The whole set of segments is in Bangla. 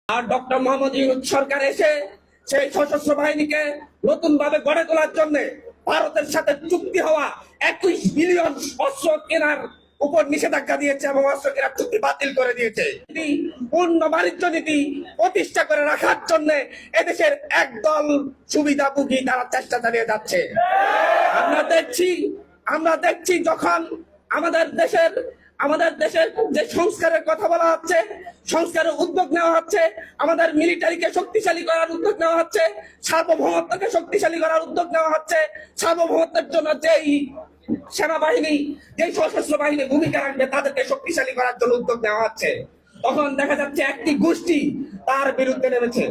আর ডক্টর মোহাম্মদ ইউনূস সরকার এসে সেই সশস্ত্র বাহিনীকে নতুন ভাবে গড়ে তোলার জন্য ভারতের সাথে চুক্তি হওয়া 21 বিলিয়ন অস্ত্র কেনার উপর নিষেধাজ্ঞা দিয়েছে এবং অস্ত্র কেনার চুক্তি বাতিল করে দিয়েছে। পূর্ণ বাণিজ্য নীতি প্রতিষ্ঠা করে রাখার জন্য এদেশের একদল সুবিধাভোগী তারা চেষ্টা চালিয়ে যাচ্ছে। আমরা দেখছি যখন আমাদের দেশের যে সংস্কারের কথা বলা হচ্ছে, সংস্কারের উদ্যোগ নেওয়া হচ্ছে, আমাদের মিলিটারিকে শক্তিশালী করার উদ্যোগ নেওয়া হচ্ছে, সার্বভৌমত্বকে শক্তিশালী করার উদ্যোগ নেওয়া হচ্ছে, সার্বভৌমত্বের জন্য যেই সেনাবাহিনী যেই সশস্ত্র বাহিনী ভূমিকা রাখবে তাদেরকে শক্তিশালী করার জন্য উদ্যোগ নেওয়া হচ্ছে, তখন দেখা যাচ্ছে একটি গোষ্ঠী তার বিরুদ্ধে নেমেছে।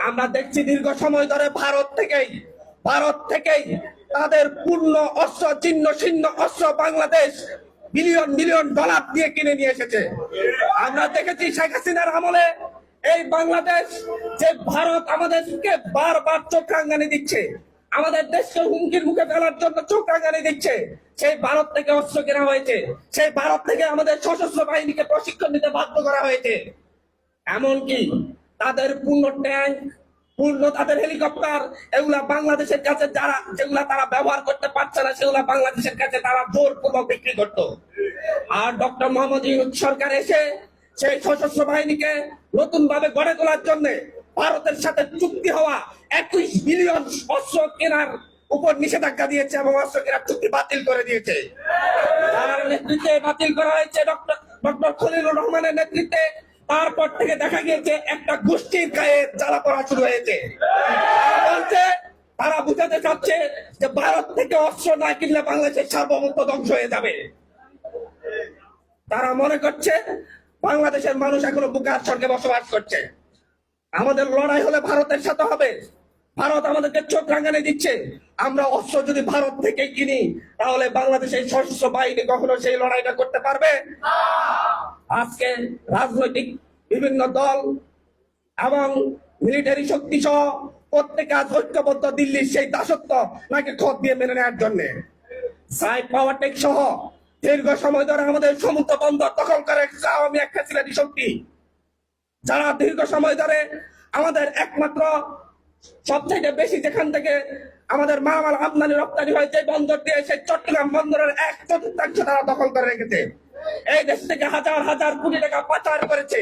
আমরা দেখছি দীর্ঘ সময় ধরে ভারত থেকেই তাদের পূর্ণ অস্ত্র ছিন্ন ছিন্ন অস্ত্র বাংলাদেশ বিলিয়ন বিলিয়ন ডলার দিয়ে কিনে নিয়ে এসেছে। আমরা দেখেছি শেখ হাসিনার আমলে এই বাংলাদেশ যে ভারত আমাদেরকে বারবার চোখ রাঙানি দিচ্ছে, আমাদের দেশকে হুমকির মুখে ফেলার জন্য চোখ রাঙানি দিচ্ছে, সেই ভারত থেকে অস্ত্র কেনা হয়েছে, সেই ভারত থেকে আমাদের সশস্ত্র বাহিনীকে প্রশিক্ষণ দিতে বাধ্য করা হয়েছে। এমনকি তাদের পূর্ণ ট্যাঙ্ক, পূর্ণ তাদের হেলিকপ্টার, এগুলা বাংলাদেশের কাছে যেগুলা তারা ব্যবহার করতে পারছে না সেগুলা বাংলাদেশের কাছে তারা জোরপূর্বক বিক্রি করতো। আর ডক্টর মোহাম্মদ ইউনূস সরকার এসে সেই সশস্ত্র বাহিনীকে নতুন ভাবে গড়ে তোলার জন্য ভারতের সাথে চুক্তি হওয়া 21 বিলিয়ন অস্ত্র কেনার উপর নিষেধাজ্ঞা দিয়েছে এবং অস্ত্র কেনার চুক্তি বাতিল করে দিয়েছে। তার নেতৃত্বে বাতিল করা হয়েছে ডক্টর খলিলুর রহমানের নেতৃত্বে। তারপর থেকে দেখা গিয়েছে একটা গোষ্ঠীর গায়ে জ্বালা পড়া শুরু হয়েছে। তারা বুঝাতে চাচ্ছে যে ভারত থেকে অস্ত্র না কিনলে বাংলাদেশের সার্বভৌমত্ব ধ্বংস হয়ে যাবে। তারা মনে করছে বাংলাদেশের মানুষ এখনো বুকার স্বর্গে বসবাস করছে। আমাদের লড়াই হলে ভারতের সাথে হবে। ভারত আমাদেরকে চোখ রাঙানি দিচ্ছে। আমরা অস্ত্র যদি ভারত থেকে কিনি তাহলে বাংলাদেশের সশস্ত্র বাহিনী কখনো সেই লড়াইটা করতে পারবে? আজকে রাজনৈতিক বিভিন্ন দল এবং মিলিটারি শক্তি সহ প্রত্যেকে আজ ঐক্যবদ্ধ দিল্লির সেই দাসত্ব নাকি খত দিয়ে মেনে নেওয়ার জন্য। সাইড পাওয়ারটেক সহ দীর্ঘ সময় ধরে আমাদের সমুদ্র বন্দর দখল করে আওয়ামী এক ফ্যাসিলিটি শক্তি, যারা দীর্ঘ সময় ধরে আমাদের একমাত্র সবচেয়ে বেশি যেখান থেকে আমাদের মালামাল আমদানি রপ্তানি হয় যে বন্দর দিয়ে সেই চট্টগ্রাম বন্দরের 1/4 তারা দখল করে রেখেছে। এই দেশ থেকে হাজার হাজার কোটি টাকা পাচার করেছে।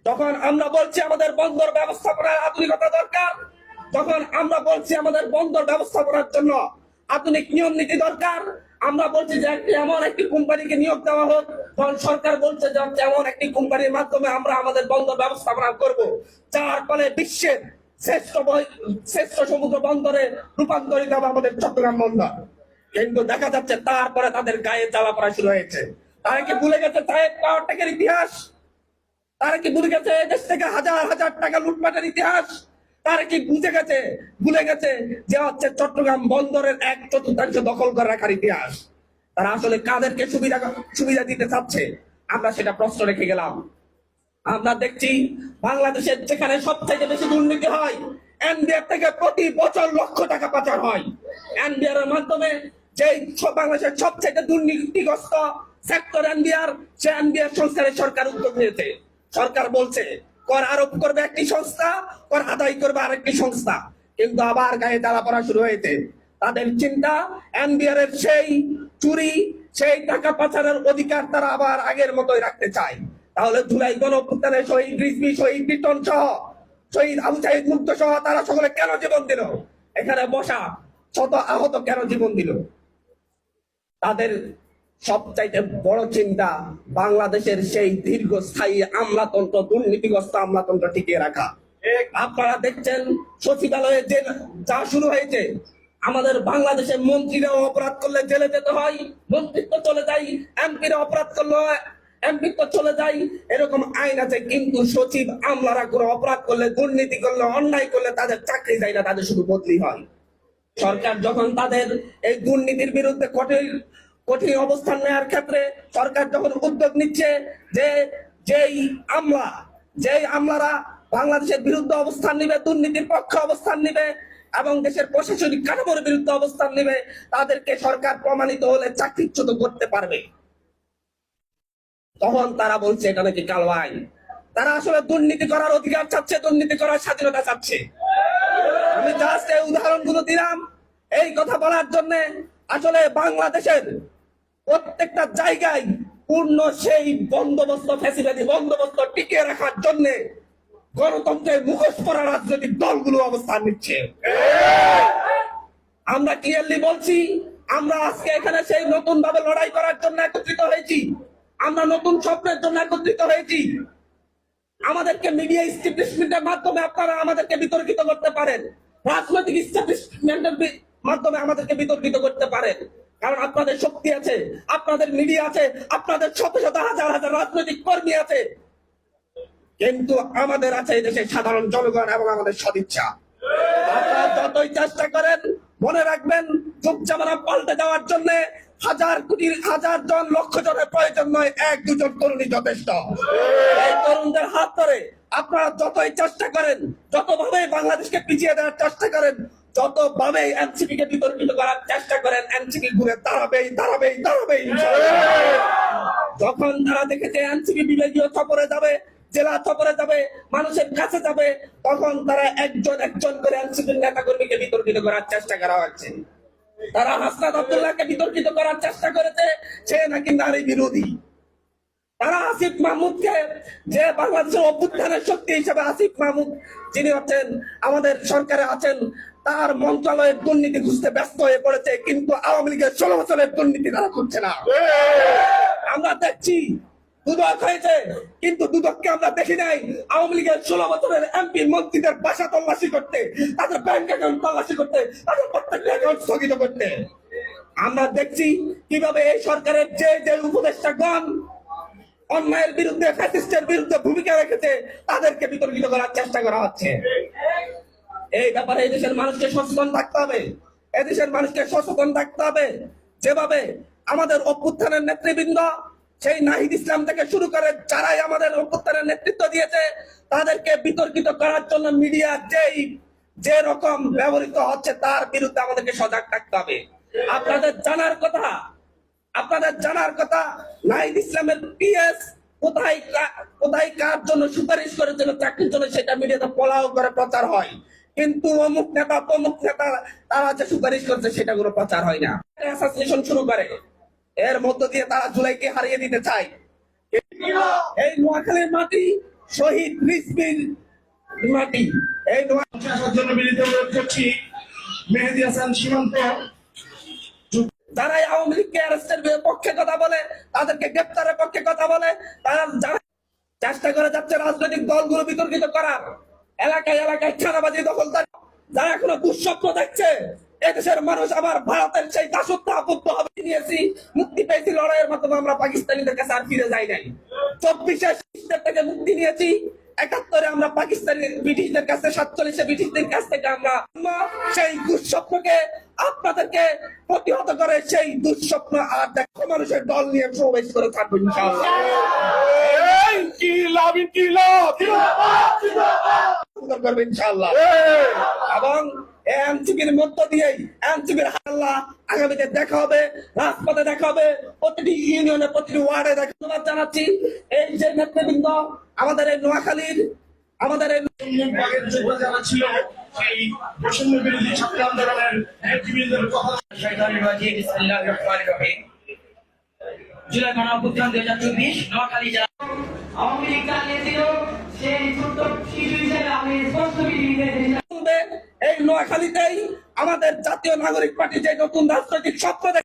যখন আমরা বলছি আমাদের বন্দর ব্যবস্থাপনার আধুনিকতা দরকার, যখন আমরা বলছি আমাদের বন্দর ব্যবস্থাপনার জন্য আধুনিক নিয়ম নীতি দরকার, আমরা বলছি যে এমন একটি কোম্পানিকে নিয়োগ দেওয়া হোক, তখন সরকার বলছে যে এমন একটি কোম্পানির মাধ্যমে আমরা আমাদের বন্দর ব্যবস্থাপনা করব, যার ফলে বিশ্বের শ্রেষ্ঠ সমুদ্র বন্দরে রূপান্তরিত হবে আমাদের চট্টগ্রাম বন্দর। কিন্তু দেখা যাচ্ছে তারপরে তাদের গায়ে জ্বালা পড়া শুরু হয়েছে। তারা কি ভুলে গেছে সাহেব পাওয়ারটেকের ইতিহাস? তারা কি ভুলে গেছে দেশ থেকে হাজার হাজার টাকা লুটপাটের ইতিহাস? তারা কি ভুলে গেছে যে হচ্ছে চট্টগ্রাম বন্দরের 1/4 দখল করে রাখার ইতিহাস? তারা আসলে কাদেরকে সুবিধা দিতে চাচ্ছে আমরা সেটা প্রশ্ন রেখে গেলাম। আমরা দেখছি বাংলাদেশের যেখানে সবথেকে বেশি দুর্নীতি হয়, এনবিআর থেকে প্রতি বছর লক্ষ টাকা পাচার হয়। এনবিআর এর মাধ্যমে যে বাংলাদেশের সবথেকে দুর্নীতিগ্রস্ত সেক্টর এনবিআর, সে এনবিআর সংস্কারের সরকার উদ্যোগ নিয়েছে। সরকার বলছে কর আরোপ করবে একটি সংস্থা, কর আদায় করবে আরেকটি সংস্থা, কিন্তু আবার গায়ে জ্বালা পড়া শুরু হয়েছে। তাদের চিন্তা এনবিআর এর সেই চুরি, সেই টাকা পাচারের অধিকার তারা আবার আগের মতোই রাখতে চায়। তাহলে জুলাই গণঅভ্যুত্থানে শহীদ রিজভী, শহীদ লিটন সহ, শহীদ আবু সাঈদ মুক্ত সহ তারা সকলে কেন জীবন দিল? এখানে বসা শত আহত কেন জীবন দিল? তাদের সবচাইতে বড় চিন্তা বাংলাদেশের সেই দীর্ঘস্থায়ী আমলাতন্ত্র, দুর্নীতিগ্রস্ত আমলাতন্ত্র টিকিয়ে রাখা। আপনারা দেখছেন সচিবালয়ে যে যা শুরু হয়েছে, আমাদের বাংলাদেশের মন্ত্রীরাও অপরাধ করলে জেলে যেতে হয়, মন্ত্রিত্ব চলে যায়, এমপিরা অপরাধ করলে এমপিত্ব চলে যায়, এরকম আইন আছে। কিন্তু সচিব আমলারা কোনো অপরাধ করলে, দুর্নীতি করলে, অন্যায় করলে তাদের চাকরি যায় না, তাদের শুধু বদলি হয়। সরকার যখন তাদের এই দুর্নীতির বিরুদ্ধে কঠিন অবস্থান নেওয়ার ক্ষেত্রে সরকার যখন উদ্যোগ নিচ্ছে যে যেই আমলারা বাংলাদেশের বিরুদ্ধে অবস্থান নিবে, দুর্নীতির পক্ষে অবস্থান নিবে এবং দেশের প্রশাসনিক কাঠামোর বিরুদ্ধে অবস্থান নিবে, তাদেরকে সরকার প্রমাণিত হলে চাকরিচ্যুত করতে পারবে, তখন তারা বলছে এটা নাকি কালো আইন। তারা আসলে দুর্নীতি করার অধিকার চাচ্ছে, দুর্নীতি করার স্বাধীনতা চাচ্ছে। আমি জাস্ট এই উদাহরণগুলো দিলাম এই কথা বলার জন্য। আসলে বাংলাদেশের প্রত্যেকটা জায়গায় পূর্ণ সেই বন্দোবস্ত, ফ্যাসিলিটি বন্দোবস্ত টিকিয়ে রাখার জন্য গণতন্ত্রের মুখোশ পরা রাজনৈতিক দলগুলো অবস্থান নিচ্ছে। আমরা ক্লিয়ারলি বলছি, আমরা আজকে এখানে সেই নতুন ভাবে লড়াই করার জন্য একত্রিত হয়েছি, আমরা নতুন স্বপ্নের জন্য একত্রিত হয়েছি। আমাদেরকে মিডিয়া ইস্টাবলিশমেন্টের মাধ্যমে আপনারা আমাদেরকে বিতর্কিত করতে পারেন, রাজনৈতিক ইস্টাবলিশমেন্টের মাধ্যমে আমাদেরকে বিতর্কিত করতে পারেন, কারণ আপনাদের শক্তি আছে, আপনাদের মিডিয়া আছে, আপনাদের শত শত হাজার হাজার রাজনৈতিক কর্মী আছে। কিন্তু আমাদের আছে এই দেশের সাধারণ জনগণ এবং আমাদের সদিচ্ছা। আপনারা যতই চেষ্টা করেন, মনে রাখবেন যুগ জামানা পাল্টে যাওয়ার জন্য হাজার জন লক্ষ জনের প্রয়োজন নয়, এক দুজন তরুণী যথেষ্ট। এই তরুণদের হাত ধরে আপনারা যতই চেষ্টা করেন, যতভাবে বাংলাদেশকে পিছিয়ে দেওয়ার চেষ্টা করেন, যতভাবে এনসিপি কে বিতর্কিত করার চেষ্টা করেন, এনসিপি ঘুরে দাঁড়াবেই। যখন তারা দেখেছে এনসিপি বিভাগীয় সফরে যাবে, জেলা সফরে যাবে, মানুষের কাছে যাবে, তখন তারা একজন করে এনসিপির নেতা কর্মীকে বিতর্কিত করার চেষ্টা করা হচ্ছে। তারা হাসনাত আব্দুল্লাহকে বিতর্কিত করার চেষ্টা করেছে, সে নাকি নারী বিরোধী। তারা আসিফ মাহমুদকে, যে বাংলাদেশের অভ্যুত্থানের শক্তি হিসেবে আসিফ মাহমুদ যিনি হচ্ছেন আমাদের সরকারে আছেন, তার মন্ত্রণালয়ের দুর্নীতি খুঁজতে ব্যস্ত হয়ে পড়েছে, কিন্তু আওয়ামী লীগের 16 বছরের দুর্নীতি তারা খুঁজছে না। আমরা দেখছি দুদক হয়েছে, কিন্তু দুদককে আমরা দেখি নাই আওয়ামী লীগের 16 বছরের এমপি মন্ত্রীদের বাসা তল্লাশি করতে, তাদের ব্যাংক অ্যাকাউন্ট তল্লাশি করতে, তাদের প্রত্যেকটা অ্যাকাউন্ট স্থগিত করতে। আমরা দেখছি কিভাবে এই সরকারের যে উপদেষ্টাগণ অন্যায়ের বিরুদ্ধে, ফ্যাসিস্টের বিরুদ্ধে ভূমিকা রেখেছে, তাদেরকে বিতর্কিত করার চেষ্টা করা হচ্ছে। এই ব্যাপারে এদেশের মানুষকে সচেতন থাকতে হবে, এদেশের মানুষকে সচেতন থাকতে হবে। যেভাবে আমাদের অভ্যুত্থানের নেতৃবৃন্দ, সেই নাহিদ ইসলাম থেকে শুরু করে যারাই আমাদের অভ্যুত্থানের নেতৃত্ব দিয়েছে, তাদেরকে বিতর্কিত করার জন্য মিডিয়া যে রকম ব্যবহৃত হচ্ছে, তার বিরুদ্ধে আমাদেরকে সজাগ থাকতে হবে। আপনাদের জানার কথা নাহিদ ইসলামের পিএস কোথায় কার জন্য সুপারিশ করেছিল চাকরির জন্য, সেটা মিডিয়াতে পোলাও করে প্রচার হয়, কিন্তু অমুক নেতা তমুক নেতা তারা যে সুপারিশ করছে সেটা কোনো প্রচার হয় না। অ্যাসোসিয়েশন শুরু করে, এর মধ্য দিয়ে তারা জুলাইকে হারিয়ে দিতে চায়। এই নোয়াখালীর মাটি শহীদ রিজভীর মাটি। এই আসার জন্য মিলিত করছি মেহেদী হাসান সীমান্ত। যারাই আওয়ামী লীগকে অ্যারেস্টের পক্ষে কথা বলে, তাদেরকে গ্রেপ্তারের পক্ষে কথা বলে, তারা যারা চেষ্টা করে যাচ্ছে রাজনৈতিক দলগুলো বিতর্কিত করার, এলাকায় ছানাবাজি দখলদার, যারা এখনো দুঃস্বপ্ন দেখছে এদেশের মানুষ আবার ভারতের সেই দাসত্ব আবদ্ধ হবে। নিয়েছি, মুক্তি পেয়েছি লড়াইয়ের মাধ্যমে, আমরা পাকিস্তানিদের কাছে আর ফিরে যাই নাই। 24 থেকে মুক্তি নিয়েছি, 71-এ আমরা পাকিস্তানি ব্রিটিশদের কাছে, 47-এ ব্রিটিশদের কাছ থেকে আমরা সেই দুঃস্বপ্নকে আপনাদেরকে প্রতিহত করে সেই দুঃস্বপ্ন আর দেখো মানুষের দল নিয়ে প্রবেশ করে থাকবো ইনশাআল্লাহ। ইনশাআল্লাহ। এবং এনসিপির মধ্য দিয়েই এনসিপির আল্লাহ আগামীতে দেখা হবে, রাজপথে দেখা হবে, প্রতিটি ইউনিয়নে, প্রতিটি ওয়ার্ডে ধন্যবাদ জানাচ্ছি। এই যে নেতৃবৃন্দ আমাদের এই নোয়াখালীর, আমাদের এই যারা ছিল সেই বৈষম্য বিরোধী ছাত্র আন্দোলনের নেতৃবৃন্দের কথা। জুলাই গণঅভ্যুত্থান 2024 নোয়াখালী জেলা আওয়ামী লীগ নেতৃত্ব সেই ছোট্ট শিশু হিসেবে আমি স্পষ্ট এই নোয়াখালীতেই আমাদের জাতীয় নাগরিক পার্টি যে নতুন রাজনৈতিক স্বপ্ন